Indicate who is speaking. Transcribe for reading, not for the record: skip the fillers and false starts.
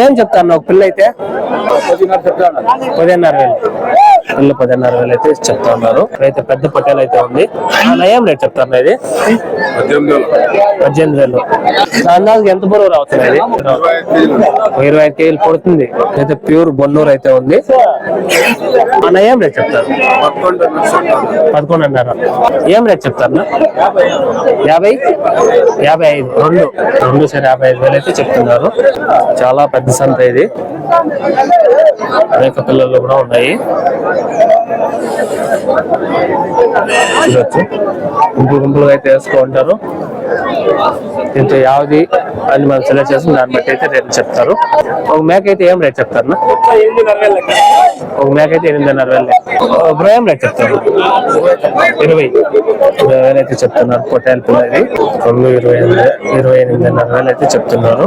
Speaker 1: ఏం చెప్తాను ఒక పిల్ల అయితే 15,500 పిల్ల 15,500 అయితే చెప్తా ఉన్నారు. అయితే పెద్ద పట్టేలు అయితే ఉంది. ఏం రేట్ చెప్తారు ఇది? 18,000. అందాజు ఎంత బరువు రావుతుంది ఇది? 25 కేజీలు పడుతుంది. అయితే ప్యూర్ బొన్నూరు అయితే ఉంది. అన్న ఏం రేట్ చెప్తారు? 11,500. ఏం రేట్ చెప్తారు? 55 రెండు సరే 55,000 అయితే చెప్తున్నారు. చాలా పెద్ద సంత ఇది. అనేక పిల్లలు కూడా ఉన్నాయి. చూడొచ్చు గుంపులుగా అయితే వేసుకుంటారు. దీంతో యావది అని మనం సెలెక్ట్ చేసి దాన్ని బట్టి అయితే రేట్లు చెప్తారు. ఒక మేక అయితే ఏం రేట్ చెప్తారు? ఒక మేక అయితే 8,500. బ్రో ఏం రేట్ చెప్తారు? 20,000 అయితే చెప్తున్నారు. పొట్టేల పిల్ల ఇది 28,500 అయితే చెప్తున్నారు.